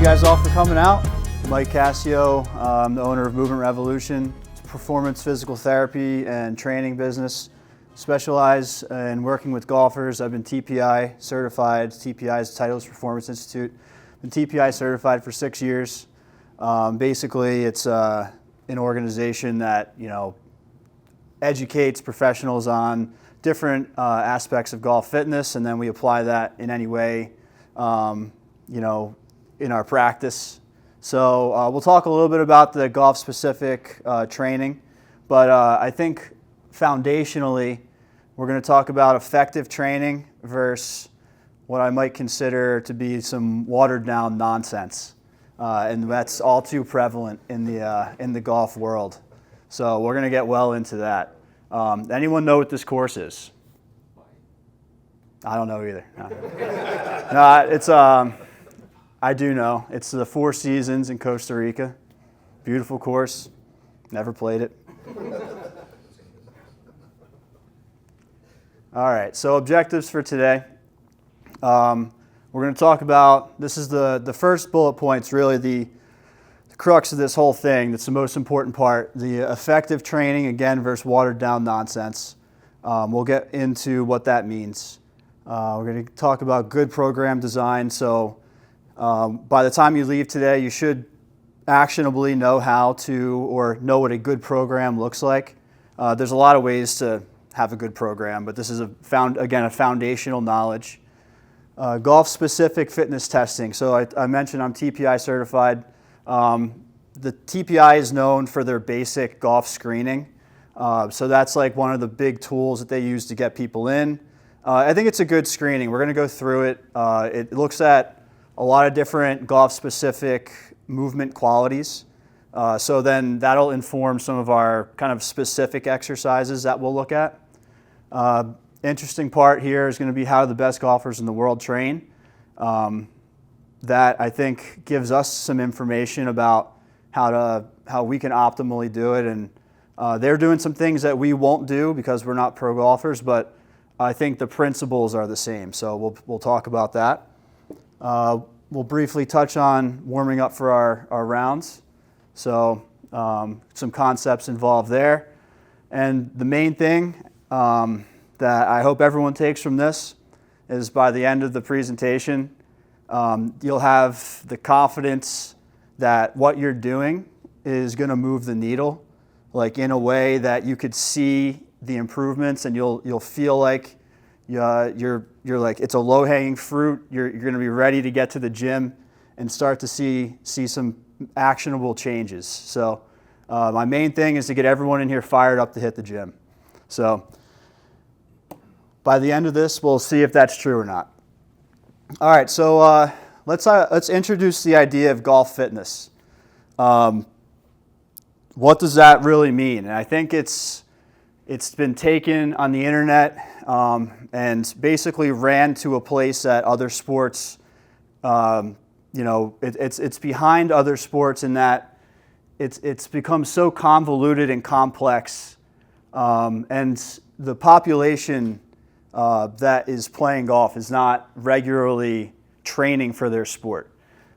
you guys all for coming out. Mike Cassio, I'm the owner of Movement Revolution. It's a performance physical therapy and training business. Specialize in working with golfers. I've been TPI certified. TPI is Titleist Performance Institute. Been TPI certified for 6 years. Basically, it's an organization that educates professionals on different aspects of golf fitness, and then we apply that in any way, in our practice. So we'll talk a little bit about the golf-specific training, but I think foundationally, we're going to talk about effective training versus what I might consider to be some watered-down nonsense, and that's all too prevalent in the golf world. So we're going to get well into that. Anyone know what this course is? I don't know either. No, I do know. It's the Four Seasons in Costa Rica. Beautiful course. Never played it. All right, so objectives for today. We're going to talk about, this is the first bullet point's really the crux of this whole thing. That's the most important part. The effective training, again, versus watered down nonsense. We'll get into what that means. We're going to talk about good program design. So by the time you leave today, you should actionably know how to, or know what a good program looks like. There's a lot of ways to have a good program, but this is a foundational knowledge. Golf-specific fitness testing. So I mentioned I'm TPI certified. The TPI is known for their basic golf screening. So that's like one of the big tools that they use to get people in. I think it's a good screening. We're going to go through it. It looks at a lot of different golf-specific movement qualities. So then that'll inform some of our kind of specific exercises that we'll look at. Interesting part here is going to be how the best golfers in the world train. That I think gives us some information about how we can optimally do it. And they're doing some things that we won't do because we're not pro golfers, but I think the principles are the same. So we'll talk about that. We'll briefly touch on warming up for our rounds. So some concepts involved there. And the main thing that I hope everyone takes from this is by the end of the presentation, you'll have the confidence that what you're doing is going to move the needle, like in a way that you could see the improvements, and you'll feel like you're like it's a low-hanging fruit. You're going to be ready to get to the gym and start to see some actionable changes. So my main thing is to get everyone in here fired up to hit the gym. So by the end of this, we'll see if that's true or not. All right, so let's introduce the idea of golf fitness. What does that really mean? And I think it's been taken on the internet and basically ran to a place that other sports, it's behind other sports in that it's become so convoluted and complex, and the population that is playing golf is not regularly training for their sport,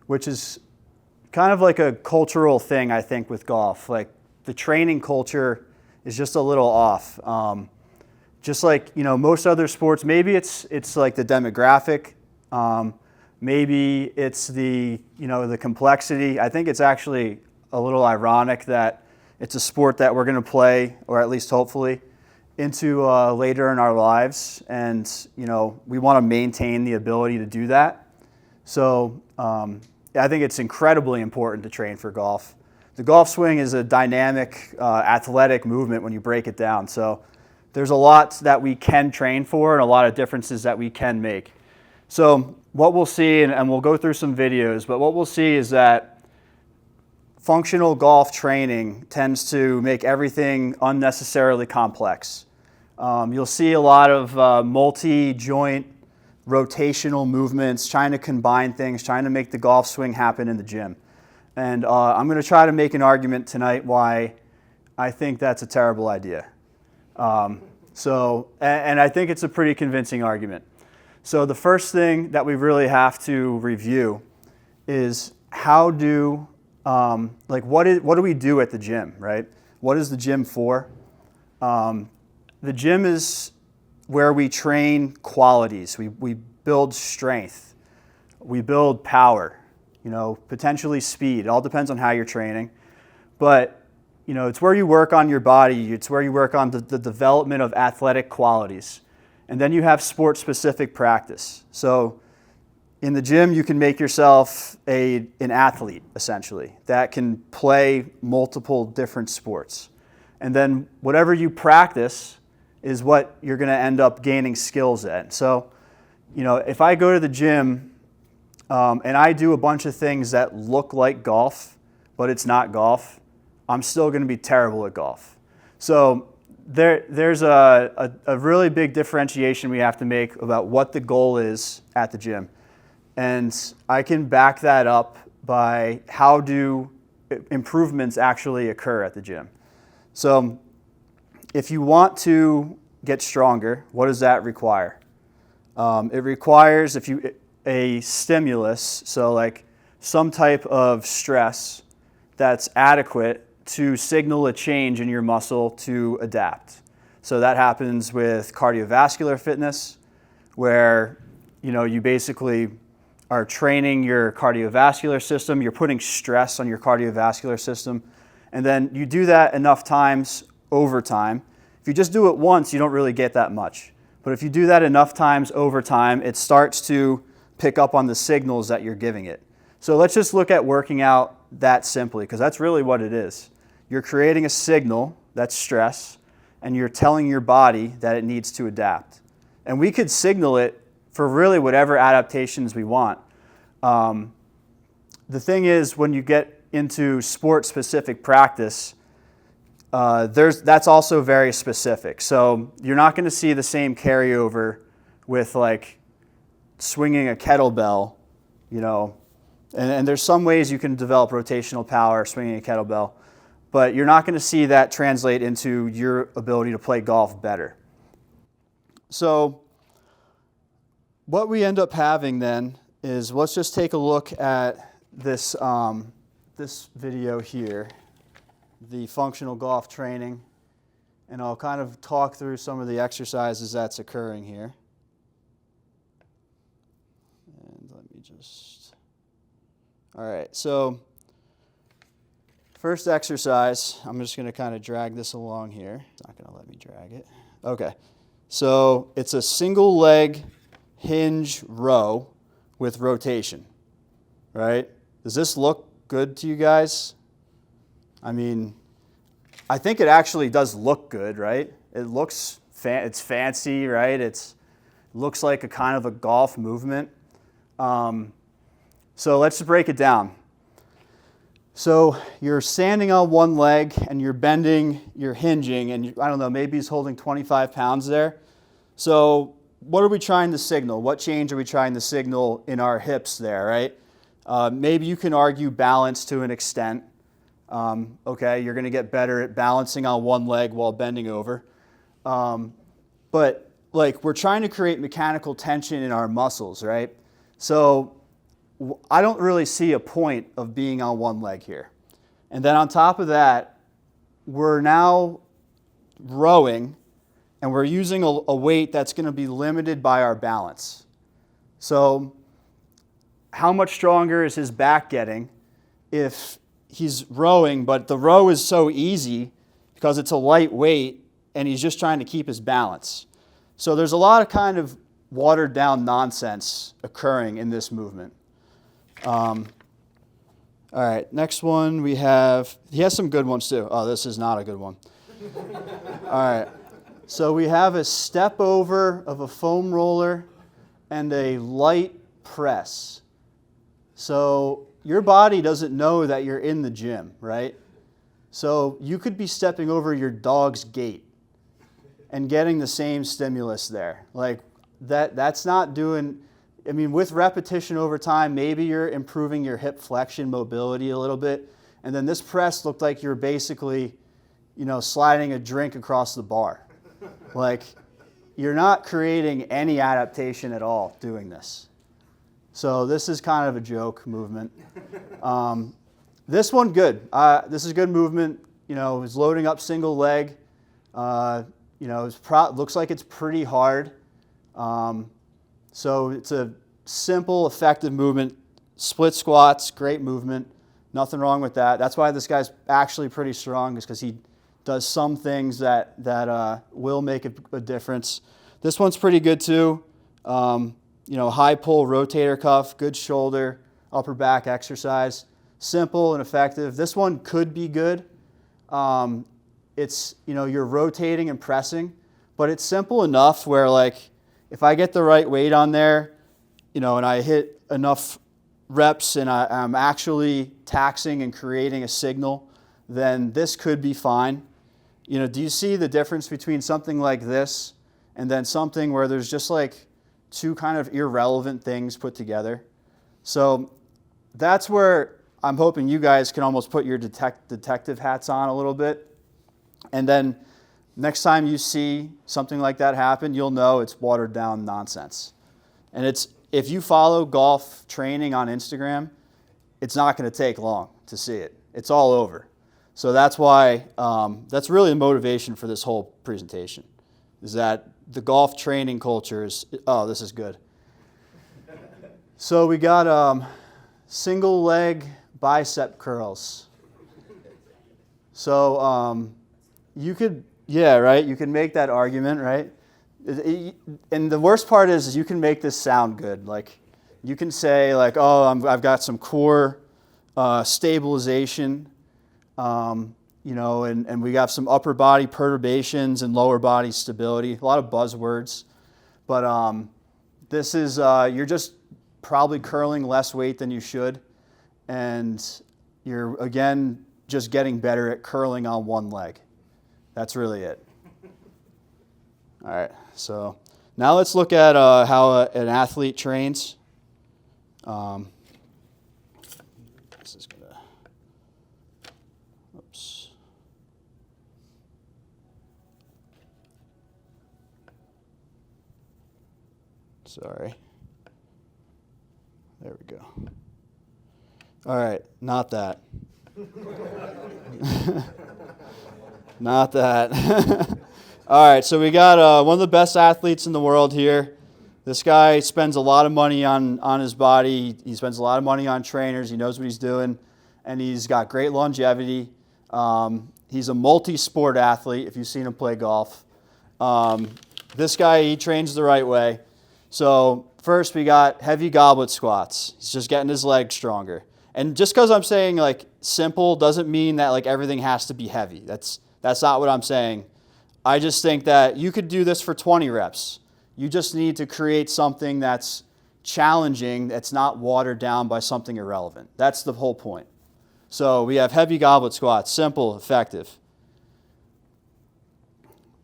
which is kind of like a cultural thing, I think, with golf. Like the training culture is just a little off. Just like most other sports, maybe it's like the demographic, maybe it's the complexity. I think it's actually a little ironic that it's a sport that we're going to play, or at least hopefully, into later in our lives, and we want to maintain the ability to do that. So I think it's incredibly important to train for golf. The golf swing is a dynamic, athletic movement when you break it down. So there's a lot that we can train for and a lot of differences that we can make. So what we'll see, and we'll go through some videos, but what we'll see is that functional golf training tends to make everything unnecessarily complex. You'll see a lot of multi-joint rotational movements, trying to combine things, trying to make the golf swing happen in the gym. And I'm going to try to make an argument tonight why I think that's a terrible idea. And I think it's a pretty convincing argument. So the first thing that we really have to review is how do, what do we do at the gym, right? What is the gym for? The gym is where we train qualities. We build strength. We build power, potentially speed. It all depends on how you're training. But, it's where you work on your body. It's where you work on the development of athletic qualities. And then you have sport-specific practice. So in the gym, you can make yourself an athlete, essentially, that can play multiple different sports. And then whatever you practice is what you're going to end up gaining skills at. So, if I go to the gym and I do a bunch of things that look like golf, but it's not golf, I'm still going to be terrible at golf. So there's a really big differentiation we have to make about what the goal is at the gym. And I can back that up by how do improvements actually occur at the gym. So if you want to get stronger, what does that require? It requires a stimulus, so like some type of stress that's adequate to signal a change in your muscle to adapt. So that happens with cardiovascular fitness, where you basically are training your cardiovascular system, you're putting stress on your cardiovascular system, and then you do that enough times over time. If you just do it once, you don't really get that much. But if you do that enough times over time, it starts to pick up on the signals that you're giving it. So let's just look at working out that simply, because that's really what it is. You're creating a signal, that's stress, and you're telling your body that it needs to adapt. And we could signal it for really whatever adaptations we want. The thing is, when you get into sport-specific practice, that's also very specific. So you're not going to see the same carryover with like swinging a kettlebell, and there's some ways you can develop rotational power swinging a kettlebell, but you're not going to see that translate into your ability to play golf better. So what we end up having then is, let's just take a look at this, this video here, the functional golf training, and I'll kind of talk through some of the exercises that's occurring here. And let me just, all right, so first exercise, I'm just going to kind of drag this along here. It's not going to let me drag it. Okay, so it's a single leg hinge row with rotation, right? Does this look good to you guys? I mean, I think it actually does look good, right? It looks, it's fancy, right? It looks like a kind of a golf movement. So let's break it down. So you're standing on one leg and you're bending, you're hinging, and I don't know, maybe he's holding 25 pounds there. So what are we trying to signal? What change are we trying to signal in our hips there, right? Maybe you can argue balance to an extent. Okay, you're going to get better at balancing on one leg while bending over. But like, we're trying to create mechanical tension in our muscles, right? So I don't really see a point of being on one leg here. And then on top of that, we're now rowing, and we're using a weight that's going to be limited by our balance. So how much stronger is his back getting if he's rowing, but the row is so easy because it's a light weight and he's just trying to keep his balance? So there's a lot of kind of watered down nonsense occurring in this movement. All right, next one he has some good ones too. Oh, this is not a good one. All right, so we have a step over of a foam roller and a light press. So your body doesn't know that you're in the gym, right? So you could be stepping over your dog's gate and getting the same stimulus there. Like that's not doing, I mean, with repetition over time, maybe you're improving your hip flexion mobility a little bit. And then this press looked like you're basically, sliding a drink across the bar. Like, you're not creating any adaptation at all doing this. So this is kind of a joke movement. This one, good. This is good movement. It's loading up single leg. Looks like it's pretty hard. So it's a simple, effective movement. Split squats, great movement. Nothing wrong with that. That's why this guy's actually pretty strong, is because he does some things that will make a difference. This one's pretty good too. High pull rotator cuff, good shoulder, upper back exercise. Simple and effective. This one could be good. It's, you're rotating and pressing, but it's simple enough where, like, if I get the right weight on there, and I hit enough reps and I'm actually taxing and creating a signal, then this could be fine. Do you see the difference between something like this and then something where there's just like two kind of irrelevant things put together? So that's where I'm hoping you guys can almost put your detective hats on a little bit. And then next time you see something like that happen, you'll know it's watered down nonsense. And if you follow golf training on Instagram, it's not going to take long to see it. It's all over. So that's why, that's really the motivation for this whole presentation, is that the golf training culture is, oh, this is good. So we got single leg bicep curls. So you could, you can make that argument, right? And the worst part is you can make this sound good. Like, you can say, like, oh, I've got some core stabilization, and we got some upper body perturbations and lower body stability. A lot of buzzwords. But this is, you're just probably curling less weight than you should. And you're, again, just getting better at curling on one leg. That's really it. All right, so now let's look at how an athlete trains. This is gonna, oops. Sorry. There we go. All right, not that. Not that. All right, so we got one of the best athletes in the world here. This guy spends a lot of money on his body. He spends a lot of money on trainers. He knows what he's doing, and he's got great longevity. He's a multi-sport athlete, if you've seen him play golf. This guy, he trains the right way. So first we got heavy goblet squats. He's just getting his legs stronger. And just because I'm saying, like, simple doesn't mean that, like, everything has to be heavy. That's not what I'm saying. I just think that you could do this for 20 reps. You just need to create something that's challenging, that's not watered down by something irrelevant. That's the whole point. So we have heavy goblet squats, simple, effective.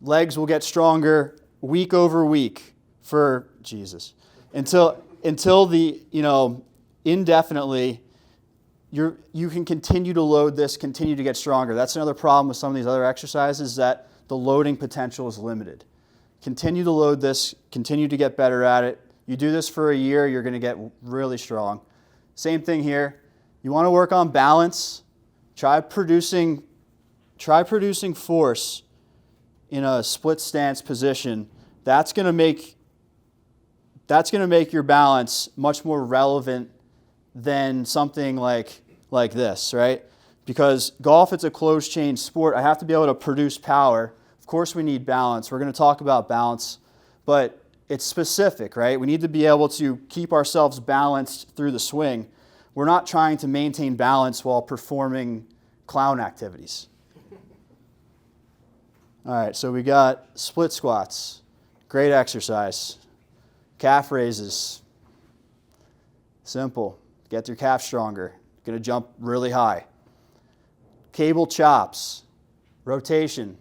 Legs will get stronger week over week for Jesus until the, indefinitely. You can continue to load this, continue to get stronger. That's another problem with some of these other exercises, that the loading potential is limited. Continue to load this, continue to get better at it. You do this for a year, you're going to get really strong. Same thing here. You want to work on balance. Try producing force in a split stance position. That's going to make your balance much more relevant than something like this, right? Because golf, it's a closed chain sport. I have to be able to produce power. Of course we need balance. We're going to talk about balance, but it's specific, right? We need to be able to keep ourselves balanced through the swing. We're not trying to maintain balance while performing clown activities. All right, so we got split squats. Great exercise. Calf raises. Simple. Get your calf stronger. Going to jump really high. Cable chops. Rotation.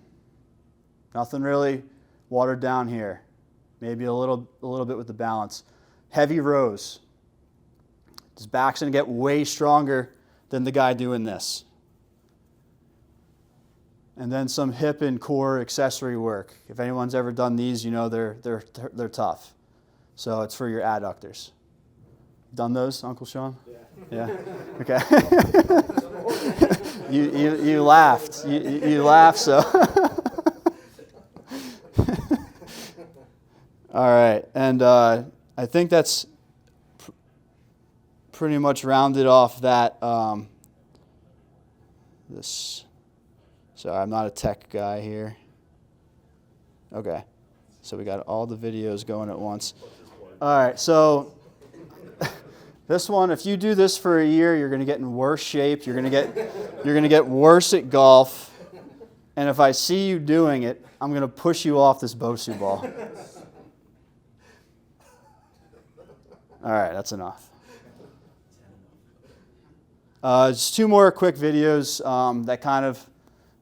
Nothing really watered down here. Maybe a little bit with the balance. Heavy rows. His back's going to get way stronger than the guy doing this. And then some hip and core accessory work. If anyone's ever done these, you know they're tough. So it's for your adductors. Done those, Uncle Sean? Yeah. Okay. you laughed. You laughed, so. All right, and I think that's pretty much rounded off that. Sorry, I'm not a tech guy here. Okay, so we got all the videos going at once. All right, so this one, if you do this for a year, you're going to get in worse shape. You're going to get worse at golf. And if I see you doing it, I'm going to push you off this Bosu ball. All right, that's enough. Just two more quick videos that kind of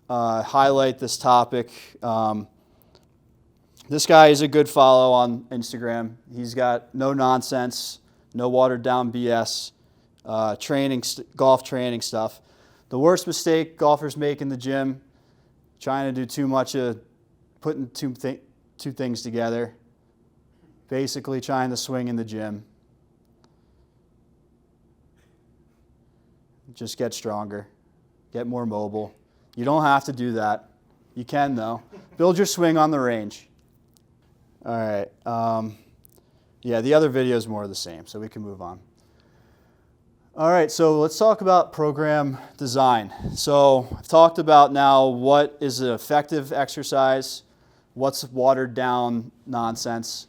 highlight this topic. This guy is a good follow on Instagram. He's got no nonsense, no watered down BS, golf training stuff. The worst mistake golfers make in the gym, trying to do too much of putting two things together. Basically trying to swing in the gym. Just get stronger, get more mobile. You don't have to do that. You can, though. Build your swing on the range. All right. Yeah, the other video is more of the same, so we can move on. All right, so let's talk about program design. So I've talked about now what is an effective exercise, what's watered down nonsense.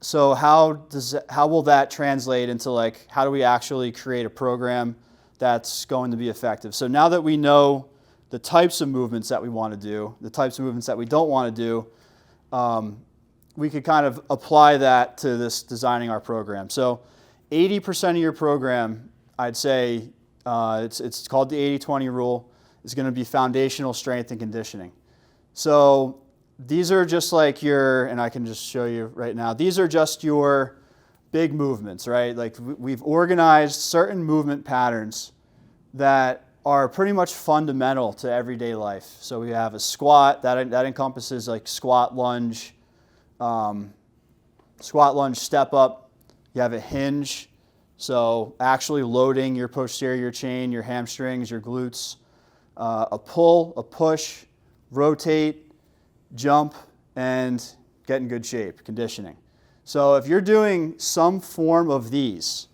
So how will that translate into, like, how do we actually create a program that's going to be effective? So now that we know the types of movements that we want to do, the types of movements that we don't want to do, we could kind of apply that to this designing our program. So 80% of your program, I'd say, it's called the 80-20 rule, is going to be foundational strength and conditioning. So these are just like and I can just show you right now, these are just your big movements, right? Like we've organized certain movement patterns that are pretty much fundamental to everyday life. So we have a squat, that encompasses like squat, lunge, step up. You have a hinge, so actually loading your posterior chain, your hamstrings, your glutes. A pull, a push, rotate, jump, and get in good shape, conditioning. So if you're doing some form of these,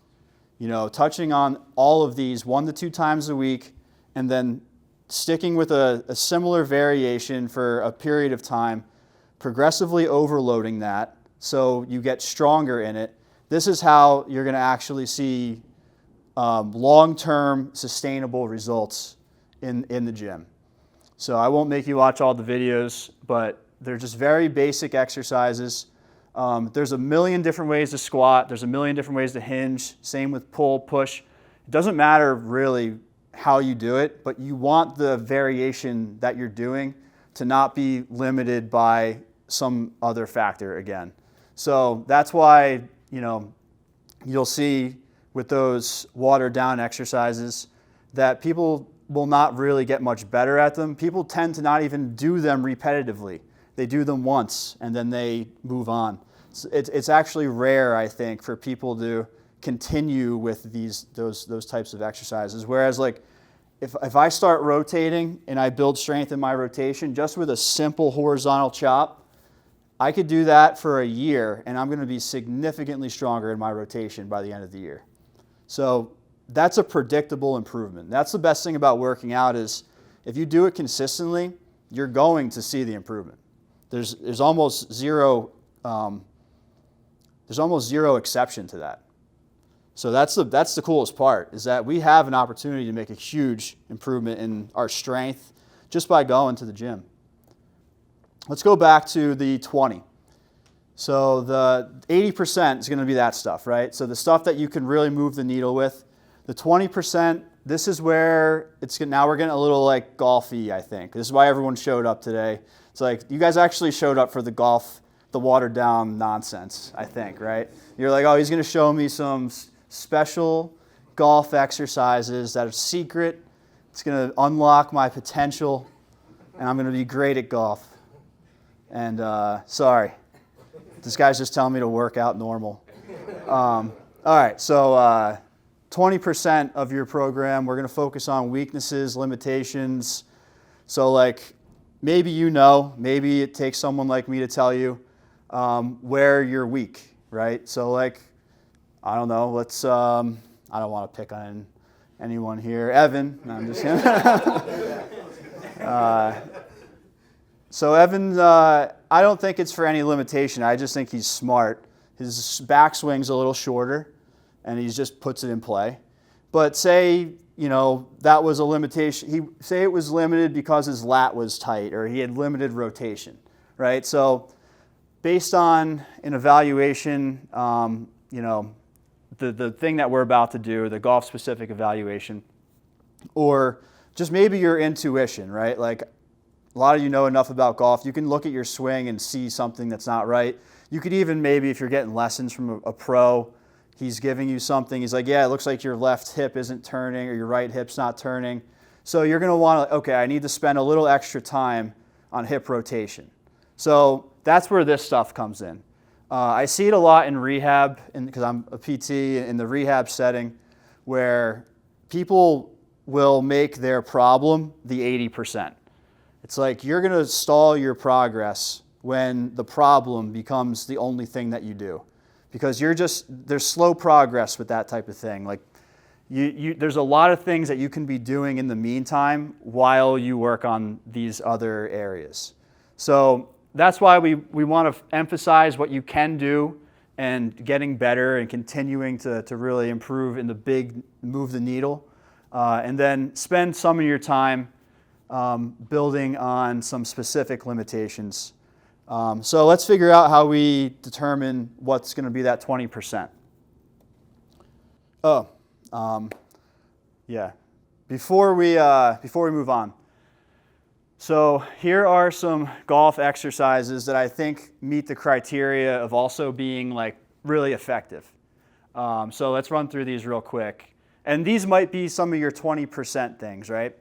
touching on all of these 1 to 2 times a week, and then sticking with a similar variation for a period of time, progressively overloading that so you get stronger in it, this is how you're going to actually see long-term sustainable results in the gym. So I won't make you watch all the videos, but they're just very basic exercises. There's a million different ways to squat. There's a million different ways to hinge. Same with pull, push. It doesn't matter really how you do it, but you want the variation that you're doing to not be limited by some other factor again. So that's why, you'll see with those watered down exercises that people will not really get much better at them. People tend to not even do them repetitively. They do them once and then they move on. It's actually rare, I think, for people to continue with those types of exercises. Whereas, like, if I start rotating and I build strength in my rotation just with a simple horizontal chop, I could do that for a year and I'm going to be significantly stronger in my rotation by the end of the year. So that's a predictable improvement. That's the best thing about working out is if you do it consistently, you're going to see the improvement. There's almost zero exception to that. So that's the coolest part, is that we have an opportunity to make a huge improvement in our strength just by going to the gym. Let's go back to the 20. So the 80% is going to be that stuff, right? So the stuff that you can really move the needle with. The 20%, this is where now we're getting a little like golfy, I think. This is why everyone showed up today. It's like you guys actually showed up for the watered down nonsense, I think, right? You're like, oh, he's going to show me some special golf exercises that are secret. It's going to unlock my potential, and I'm going to be great at golf. And sorry, this guy's just telling me to work out normal. All All right, so 20% of your program, we're going to focus on weaknesses, limitations. So like maybe maybe it takes someone like me to tell you where you're weak, right? So like, I don't know, let's, I don't want to pick on anyone here. Evan, no, I'm just kidding. So Evan, I don't think it's for any limitation. I just think he's smart. His backswing's a little shorter, and he just puts it in play. But say, that was a limitation. Say it was limited because his lat was tight, or he had limited rotation, right? So based on an evaluation, the thing that we're about to do, the golf-specific evaluation, or just maybe your intuition, right? Like a lot of you know enough about golf. You can look at your swing and see something that's not right. You could even maybe, if you're getting lessons from a pro, he's giving you something. He's like, yeah, it looks like your left hip isn't turning or your right hip's not turning. So you're going to want to, okay, I need to spend a little extra time on hip rotation. So that's where this stuff comes in. I see it a lot in rehab because I'm a PT in the rehab setting where people will make their problem the 80%. It's like you're going to stall your progress when the problem becomes the only thing that you do. Because there's slow progress with that type of thing. Like there's a lot of things that you can be doing in the meantime while you work on these other areas. So that's why we want to emphasize what you can do and getting better and continuing to really improve in the big, move the needle. And then spend some of your time building on some specific limitations. So let's figure out how we determine what's going to be that 20%. Yeah. Before we move on. So here are some golf exercises that I think meet the criteria of also being like really effective. So let's run through these real quick. And these might be some of your 20% things, right?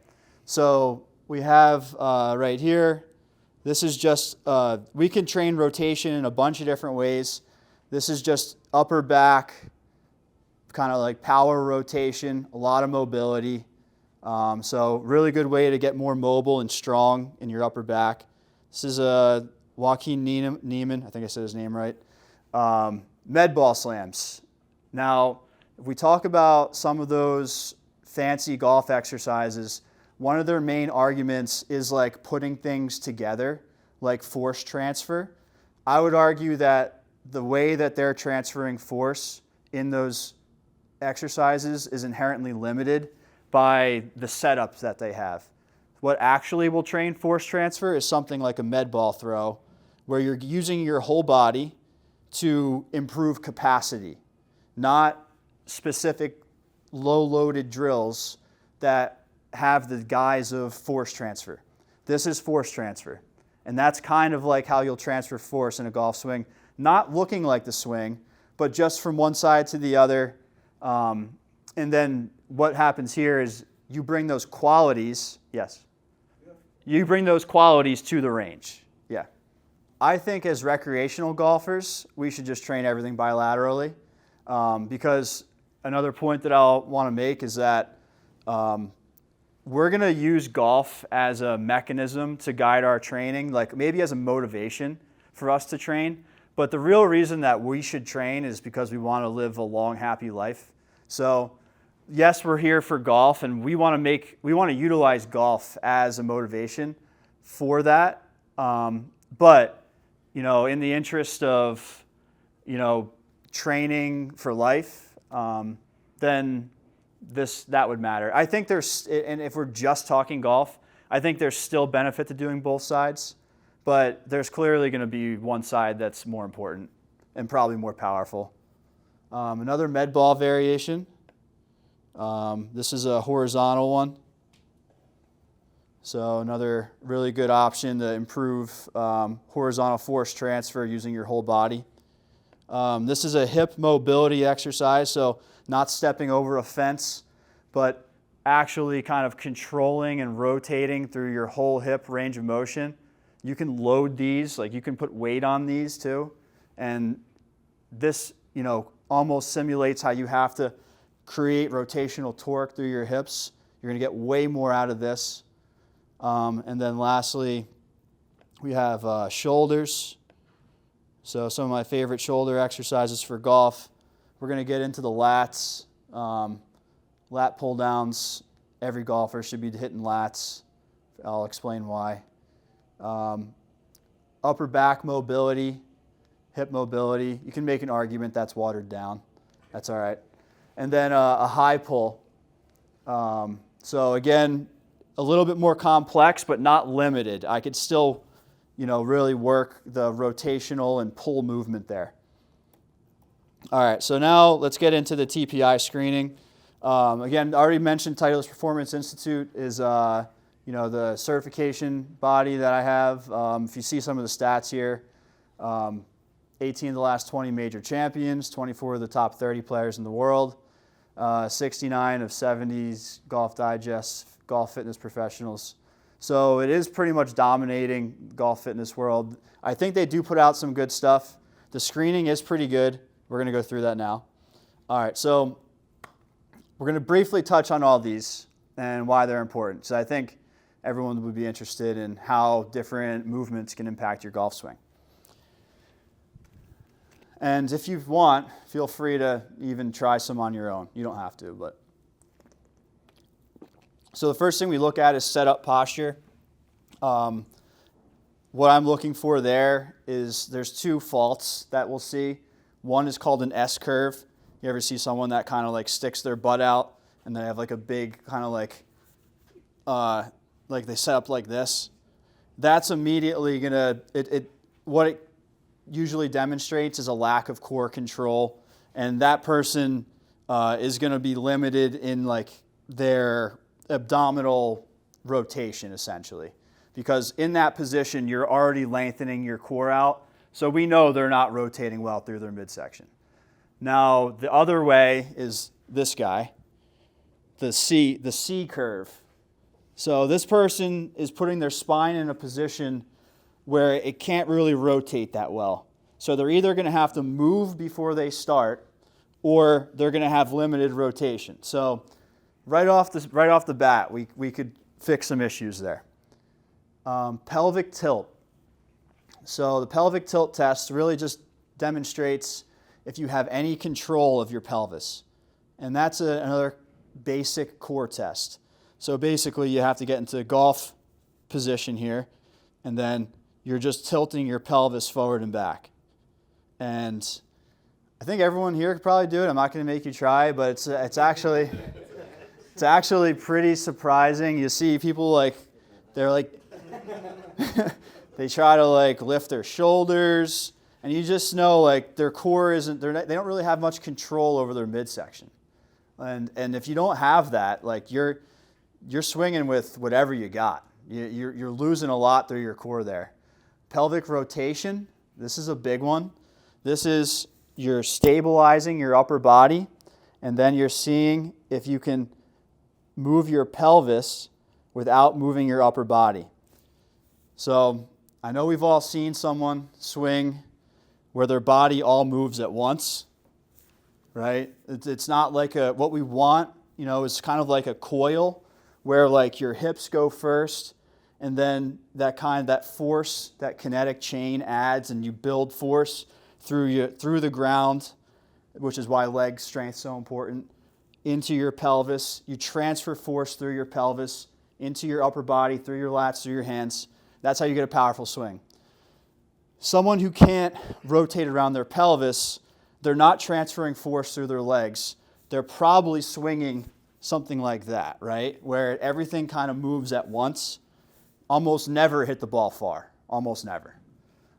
So we have right here, this is just, we can train rotation in a bunch of different ways. This is just upper back, kind of like power rotation, a lot of mobility. So really good way to get more mobile and strong in your upper back. This is Joaquin Neiman, I think I said his name right. Med ball slams. Now, if we talk about some of those fancy golf exercises, one of their main arguments is like putting things together, like force transfer. I would argue that the way that they're transferring force in those exercises is inherently limited by the setups that they have. What actually will train force transfer is something like a med ball throw, where you're using your whole body to improve capacity, not specific low-loaded drills that have the guise of force transfer. This is force transfer. And that's kind of like how you'll transfer force in a golf swing, not looking like the swing, but just from one side to the other. And then what happens here is you bring those qualities, yes? You bring those qualities to the range, yeah. I think as recreational golfers, we should just train everything bilaterally because another point that I'll want to make is that we're going to use golf as a mechanism to guide our training, like maybe as a motivation for us to train. But the real reason that we should train is because we want to live a long, happy life. So yes, we're here for golf, and we want to utilize golf as a motivation for that. But in the interest of training for life, then that would matter. I think and if we're just talking golf, I think there's still benefit to doing both sides, but there's clearly going to be one side that's more important and probably more powerful. Another med ball variation. This is a horizontal one. So another really good option to improve horizontal force transfer using your whole body. This is a hip mobility exercise, so not stepping over a fence, but actually kind of controlling and rotating through your whole hip range of motion. You can load these, like you can put weight on these too. And this, almost simulates how you have to create rotational torque through your hips. You're going to get way more out of this. And then lastly, we have shoulders. So some of my favorite shoulder exercises for golf. We're going to get into the lats. Lat pull downs. Every golfer should be hitting lats. I'll explain why. Upper back mobility, hip mobility. You can make an argument that's watered down. That's all right. And then a high pull. So again, a little bit more complex, but not limited. I could still, really work the rotational and pull movement there. All right, so now let's get into the TPI screening. Again, I already mentioned Titleist Performance Institute is, the certification body that I have. If you see some of the stats here, 18 of the last 20 major champions, 24 of the top 30 players in the world, 69 of 70's Golf Digest, golf fitness professionals. So it is pretty much dominating golf fitness world. I think they do put out some good stuff. The screening is pretty good. We're going to go through that now. All right, so we're going to briefly touch on all these and why they're important. So I think everyone would be interested in how different movements can impact your golf swing. And if you want, feel free to even try some on your own. You don't have to, but. So the first thing we look at is setup posture. What I'm looking for there is there's two faults that we'll see. One is called an S curve. You ever see someone that kind of like sticks their butt out and they have like a big kind of like they set up like this? That's immediately gonna, what it usually demonstrates is a lack of core control, and that person is gonna be limited in like their abdominal rotation essentially, because in that position you're already lengthening your core out, so we know they're not rotating well through their midsection. Now the other way is this guy, the C curve. So this person is putting their spine in a position where it can't really rotate that well. So they're either going to have to move before they start, or they're going to have limited rotation. So right off the bat, we could fix some issues there. Pelvic tilt. So the pelvic tilt test really just demonstrates if you have any control of your pelvis. And that's another basic core test. So basically you have to get into golf position here, and then you're just tilting your pelvis forward and back. And I think everyone here could probably do it. I'm not going to make you try, but it's actually pretty surprising. You see people they're they try to lift their shoulders, and you just know their core isn't, they don't really have much control over their midsection. And if you don't have that, you're swinging with whatever you got. You're losing a lot through your core there. Pelvic rotation, this is a big one. This is you're stabilizing your upper body, and then you're seeing if you can move your pelvis without moving your upper body. So I know we've all seen someone swing where their body all moves at once, right? It's not like what we want, is kind of like a coil where your hips go first, and then that force, that kinetic chain adds, and you build force through the ground, which is why leg strength is so important, into your pelvis. You transfer force through your pelvis into your upper body, through your lats, through your hands. That's how you get a powerful swing. Someone who can't rotate around their pelvis, they're not transferring force through their legs. They're probably swinging something like that, right? Where everything kind of moves at once. Almost never hit the ball far. Almost never.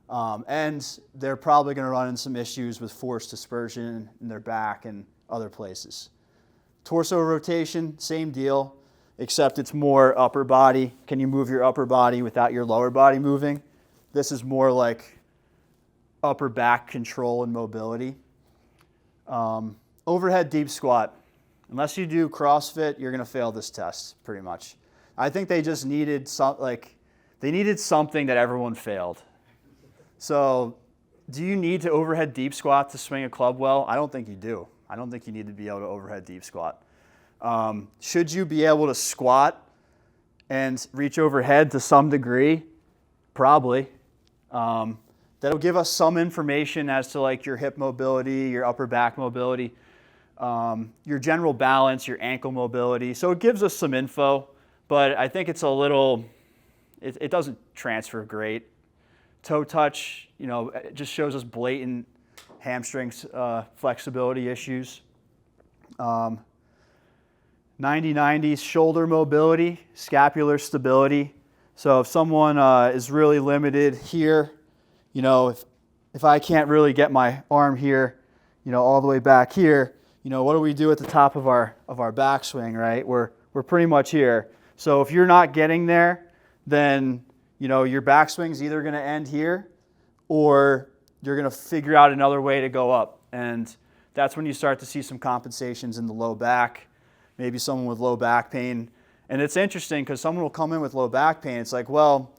And they're probably going to run into some issues with force dispersion in their back and other places. Torso rotation, same deal, except it's more upper body. Can you move your upper body without your lower body moving? This is more like upper back control and mobility. Overhead deep squat. Unless you do CrossFit, you're going to fail this test, pretty much. I think they just needed something that everyone failed. So Do you need to overhead deep squat to swing a club well? I don't think you do. I don't think you need to be able to overhead deep squat. Should you be able to squat and reach overhead to some degree? Probably. That'll give us some information as to like your hip mobility, your upper back mobility, your general balance, your ankle mobility. So it gives us some info, but I think it's a little, it doesn't transfer great. Toe touch, it just shows us blatant hamstring flexibility issues. 90-90 shoulder mobility, scapular stability. So if someone is really limited here, if I can't really get my arm here, all the way back here, what do we do at the top of our backswing, right? We're pretty much here. So if you're not getting there, then your backswing's either going to end here, or you're going to figure out another way to go up. And that's when you start to see some compensations in the low back, maybe someone with low back pain. And it's interesting because someone will come in with low back pain. It's like, well,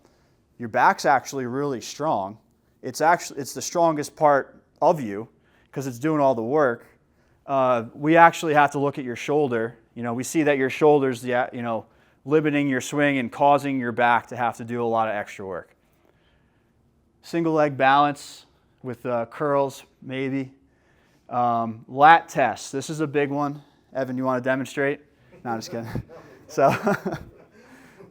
your back's actually really strong. It's the strongest part of you because it's doing all the work. We actually have to look at your shoulder. We see that your shoulder's limiting your swing and causing your back to have to do a lot of extra work. Single leg balance with curls, maybe. Lat test. This is a big one. Evan, you want to demonstrate? No, I'm just kidding. So,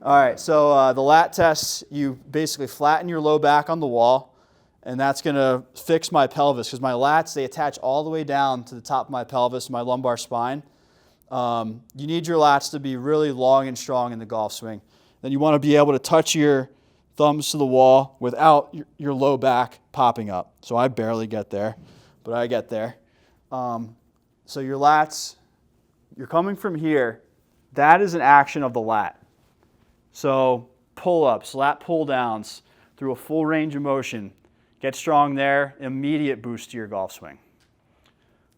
all right. So the lat test, you basically flatten your low back on the wall, and that's going to fix my pelvis because my lats, they attach all the way down to the top of my pelvis, my lumbar spine. You need your lats to be really long and strong in the golf swing. Then you want to be able to touch your thumbs to the wall without your low back popping up. So I barely get there, but I get there. So your lats, you're coming from here. That is an action of the lat. So pull-ups, lat pull-downs through a full range of motion. Get strong there, immediate boost to your golf swing.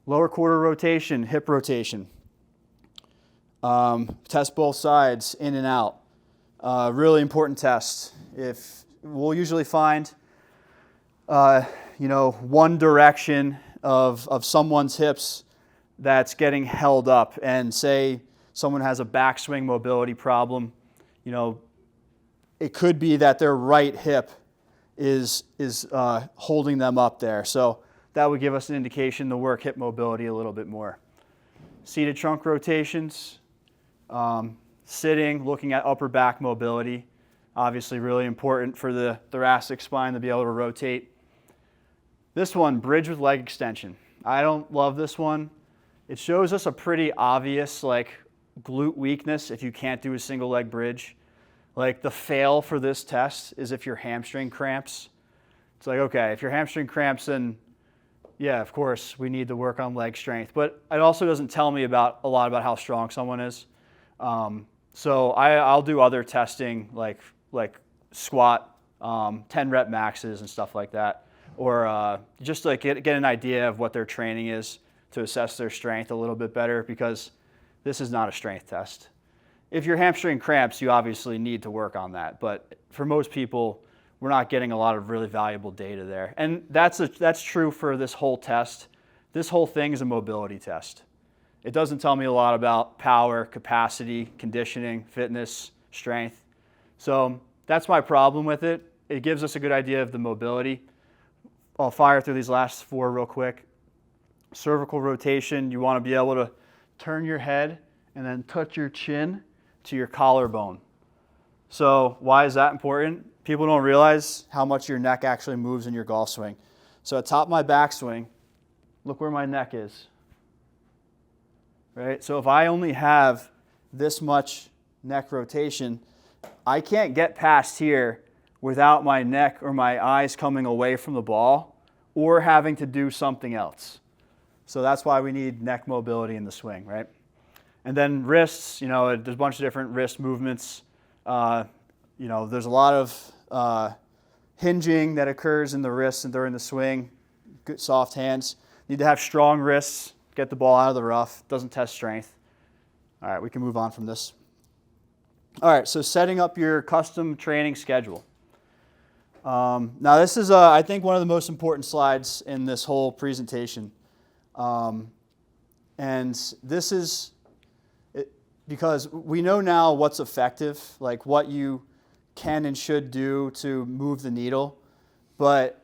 Lower quarter rotation, hip rotation. Test both sides, in and out. Really important test. If we'll usually find, one direction of someone's hips that's getting held up, and say someone has a backswing mobility problem, it could be that their right hip is holding them up there. So that would give us an indication to work hip mobility a little bit more. Seated trunk rotations, sitting, looking at upper back mobility, obviously really important for the thoracic spine to be able to rotate. This one, bridge with leg extension. I don't love this one. It shows us a pretty obvious glute weakness if you can't do a single leg bridge. The fail for this test is if your hamstring cramps. It's like, okay, if your hamstring cramps, then yeah, of course, we need to work on leg strength. But it also doesn't tell me a lot about how strong someone is. So I'll do other testing like squat, 10 rep maxes and stuff like that. Or just get an idea of what their training is to assess their strength a little bit better, because this is not a strength test. If your hamstring cramps, you obviously need to work on that. But for most people, we're not getting a lot of really valuable data there. And that's true for this whole test. This whole thing is a mobility test. It doesn't tell me a lot about power, capacity, conditioning, fitness, strength. So that's my problem with it. It gives us a good idea of the mobility. I'll fire through these last four real quick. Cervical rotation, you want to be able to turn your head and then touch your chin to your collarbone. So why is that important? People don't realize how much your neck actually moves in your golf swing. So at top of my backswing, look where my neck is. Right? So if I only have this much neck rotation, I can't get past here without my neck or my eyes coming away from the ball or having to do something else. So that's why we need neck mobility in the swing, right? And then wrists, there's a bunch of different wrist movements. There's a lot of hinging that occurs in the wrists and during the swing. Good soft hands. Need to have strong wrists. Get the ball out of the rough. Doesn't test strength. All right, we can move on from this. All right, so setting up your custom training schedule. Now this is, I think, one of the most important slides in this whole presentation. And this is because we know now what's effective, like what you can and should do to move the needle, but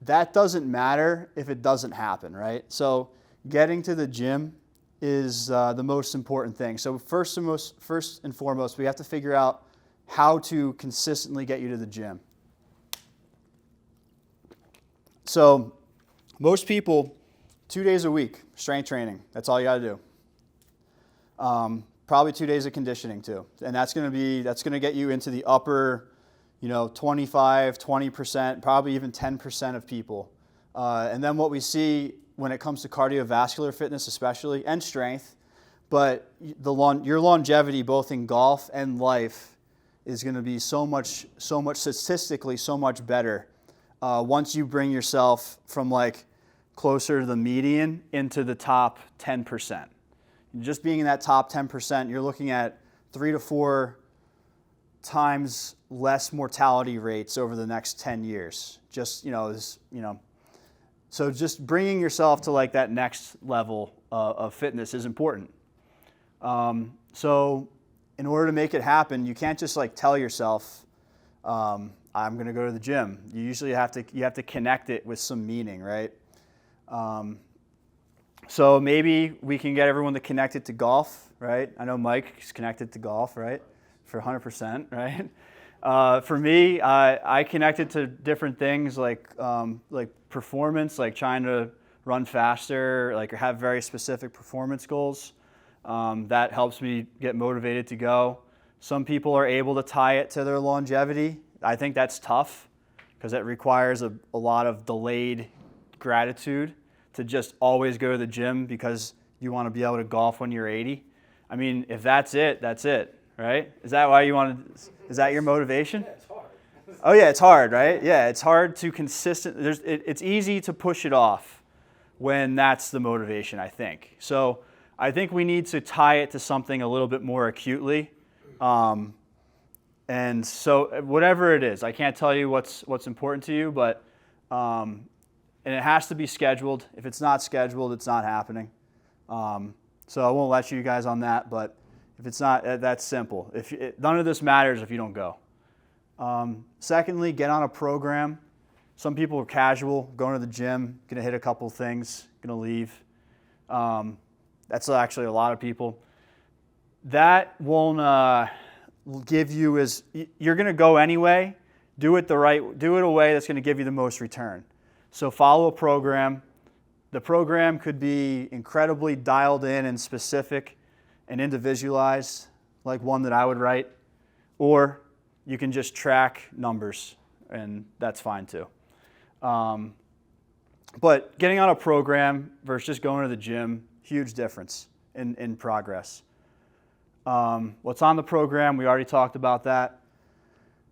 that doesn't matter if it doesn't happen, right? So getting to the gym is the most important thing. So first and foremost, we have to figure out how to consistently get you to the gym. So most people, 2 days a week, strength training. That's all you got to do. Probably 2 days of conditioning too, and that's going to get you into the upper, 25, 20%, probably even 10% of people. And then what we see when it comes to cardiovascular fitness, especially, and strength, but your longevity, both in golf and life, is going to be so much statistically so much better once you bring yourself from like closer to the median into the top 10%. Just being in that top 10%, you're looking at 3 to 4 times less mortality rates over the next 10 years. So just bringing yourself to like that next level of fitness is important. So in order to make it happen, you can't just like tell yourself, I'm going to go to the gym. You usually have to connect it with some meaning, right? So maybe we can get everyone to connect it to golf, right? I know Mike is connected to golf, right? For 100%, right? For me, I connect it to different things like performance, like trying to run faster, like have very specific performance goals. That helps me get motivated to go. Some people are able to tie it to their longevity. I think that's tough because it requires a lot of delayed gratitude to just always go to the gym because you want to be able to golf when you're 80. I mean, if that's it, right? Is that why you want to, is that your motivation? Yeah, it's hard. Oh yeah, it's hard, right? Yeah, it's hard to it's easy to push it off when that's the motivation, I think. So I think we need to tie it to something a little bit more acutely. And so whatever it is, I can't tell you what's important to you, but and it has to be scheduled. If it's not scheduled, it's not happening. So I won't lecture you guys on that, but if it's not, that's simple. None of this matters if you don't go. Secondly, get on a program. Some people are casual, going to the gym, going to hit a couple things, going to leave. That's actually a lot of people. That won't give you you're going to go anyway. Do it a way that's going to give you the most return. So follow a program. The program could be incredibly dialed in and specific and individualized, like one that I would write, or you can just track numbers, and that's fine too. But getting on a program versus just going to the gym, huge difference in progress. What's on the program, we already talked about that.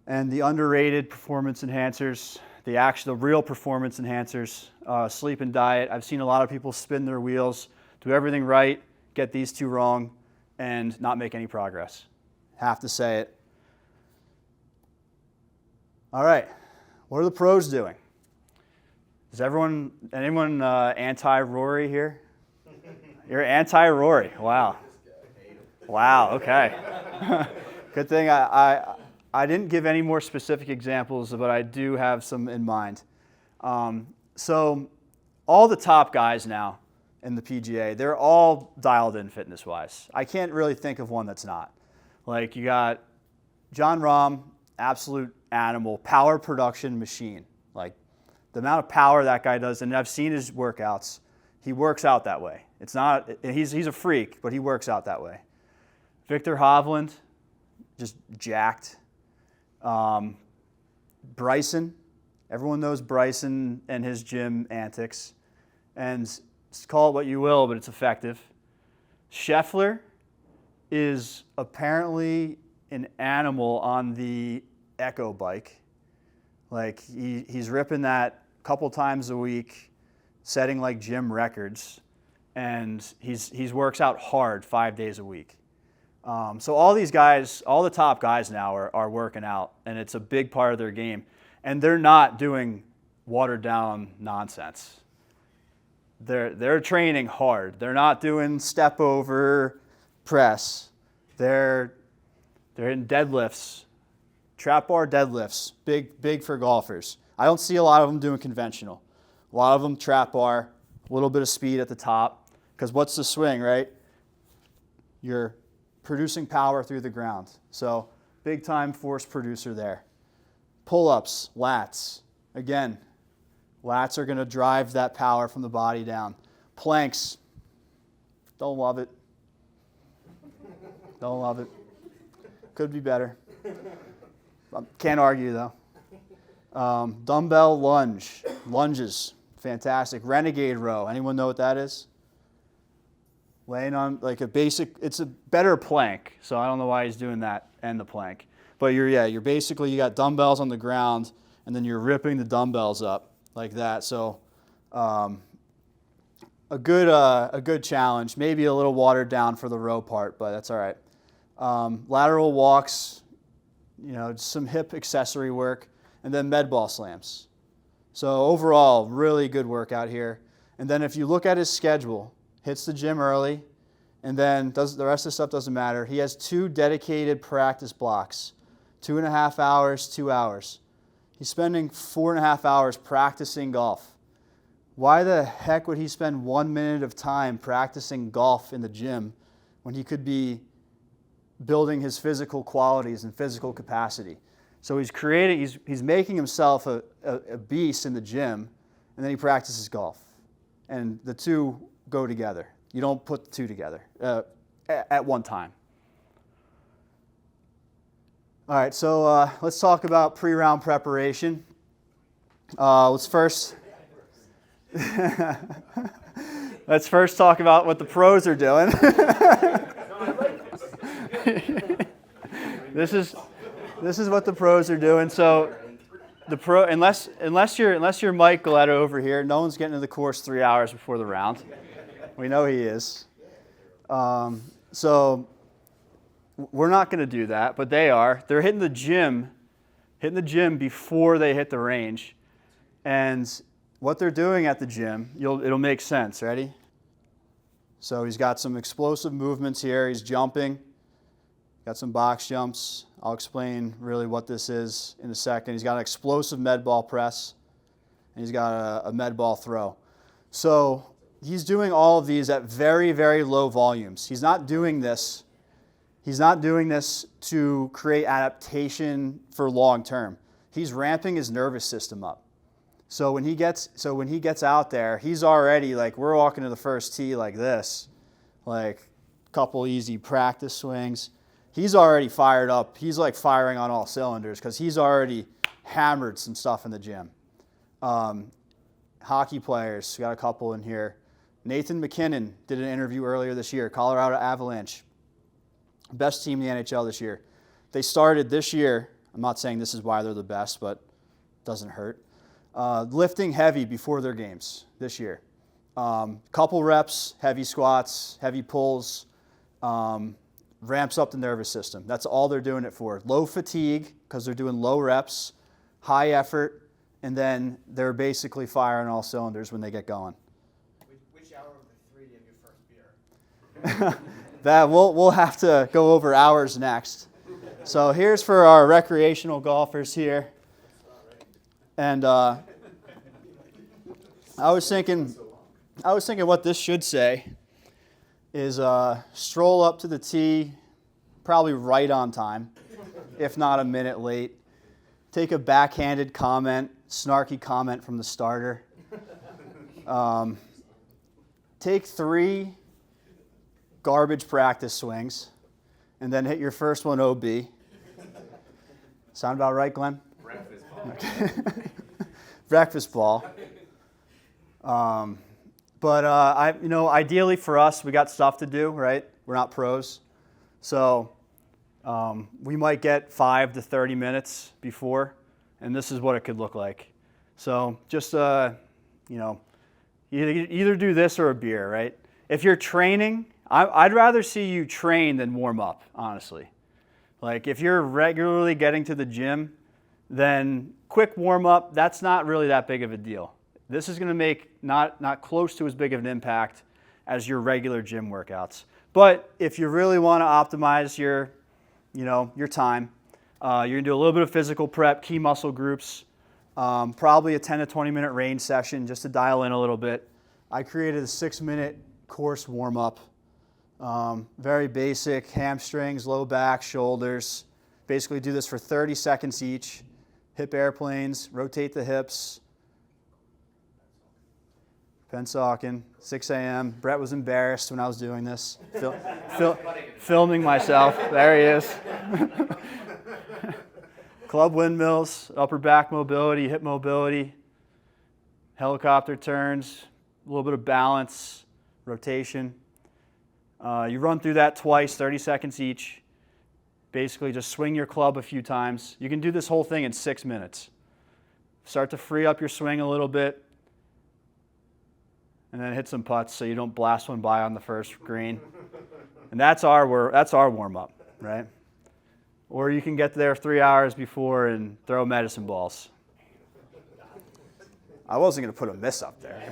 And the underrated performance enhancers, the real performance enhancers, sleep and diet. I've seen a lot of people spin their wheels, do everything right, get these two wrong, and not make any progress. Have to say it. All right, what are the pros doing? Is anyone anti-Rory here? You're anti-Rory. Wow. Wow, okay. Good thing I didn't give any more specific examples, but I do have some in mind. So all the top guys now in the PGA, they're all dialed in fitness-wise. I can't really think of one that's not. Like you got Jon Rahm, absolute animal, power production machine. Like the amount of power that guy does, and I've seen his workouts. He works out that way. He's a freak, but he works out that way. Victor Hovland, just jacked. Bryson, everyone knows Bryson and his gym antics, and call it what you will, but it's effective. Scheffler is apparently an animal on the Echo bike. Like he's ripping that a couple times a week, setting like gym records, and he works out hard 5 days a week. So all these guys, all the top guys now are working out, and it's a big part of their game. And they're not doing watered down nonsense. They're training hard. They're not doing step over press. They're in deadlifts, trap bar deadlifts, big for golfers. I don't see a lot of them doing conventional. A lot of them trap bar, a little bit of speed at the top. Because what's the swing, right? You're producing power through the ground. So big time force producer there. Pull-ups, lats. Again, lats are going to drive that power from the body down. Planks. Don't love it. Don't love it. Could be better. Can't argue though. Dumbbell lunge. Lunges. Fantastic. Renegade row. Anyone know what that is? Laying on like a basic, it's a better plank. So I don't know why he's doing that and the plank. But you're basically, you got dumbbells on the ground and then you're ripping the dumbbells up like that. So a good challenge, maybe a little watered down for the row part, but that's all right. Lateral walks, some hip accessory work, and then med ball slams. So overall, really good workout here. And then if you look at his schedule, hits the gym early, and then the rest of the stuff doesn't matter. He has 2 dedicated practice blocks, 2.5 hours, 2 hours. He's spending 4.5 hours practicing golf. Why the heck would he spend 1 minute of time practicing golf in the gym when he could be building his physical qualities and physical capacity? So he's making himself a beast in the gym, and then he practices golf. And the two go together. You don't put the two together at one time. All right, so let's talk about pre-round preparation. Let's first talk about what the pros are doing. This is what the pros are doing. So unless you're Mike Galetta over here, no one's getting to the course 3 hours before the round. We know he is. So we're not going to do that, but they are. They're hitting the gym before they hit the range. And what they're doing at the gym, it'll make sense. Ready? So he's got some explosive movements here. He's jumping. Got some box jumps. I'll explain really what this is in a second. He's got an explosive med ball press, and he's got a med ball throw. So he's doing all of these at very, very low volumes. He's not doing this to create adaptation for long term. He's ramping his nervous system up. So when he gets out there, he's already like, we're walking to the first tee like this, like a couple easy practice swings. He's already fired up. He's like firing on all cylinders because he's already hammered some stuff in the gym. Hockey players, we got a couple in here. Nathan McKinnon did an interview earlier this year, Colorado Avalanche. Best team in the NHL this year. They started this year, I'm not saying this is why they're the best, but it doesn't hurt, lifting heavy before their games this year. Couple reps, heavy squats, heavy pulls, ramps up the nervous system. That's all they're doing it for. Low fatigue, because they're doing low reps, high effort, and then they're basically firing all cylinders when they get going. Which hour of the 3 do you have your first beer? That we'll have to go over hours next. So here's for our recreational golfers here. And I was thinking what this should say is stroll up to the tee, probably right on time, if not a minute late. Take a backhanded comment, snarky comment from the starter. Take 3 garbage practice swings, and then hit your first one OB. Sound about right, Glenn? Breakfast ball. Okay. Breakfast ball. But ideally for us, we got stuff to do, right? We're not pros. So we might get 5 to 30 minutes before, and this is what it could look like. So just, either do this or a beer, right? If you're training, I'd rather see you train than warm up, honestly. Like if you're regularly getting to the gym, then quick warm-up, that's not really that big of a deal. This is going to make not close to as big of an impact as your regular gym workouts. But if you really want to optimize your time, you're going to do a little bit of physical prep, key muscle groups, probably a 10 to 20 minute range session just to dial in a little bit. I created a 6-minute course warm-up. Very basic, hamstrings, low back, shoulders. Basically do this for 30 seconds each. Hip airplanes, rotate the hips. Pennsauken, 6 a.m. Brett was embarrassed when I was doing this. Filming myself. There he is. Club windmills, upper back mobility, hip mobility, helicopter turns, a little bit of balance, rotation. You run through that twice, 30 seconds each. Basically just swing your club a few times. You can do this whole thing in 6 minutes. Start to free up your swing a little bit, and then hit some putts so you don't blast one by on the first green. And that's our warm-up, right? Or you can get there 3 hours before and throw medicine balls. I wasn't going to put a miss up there.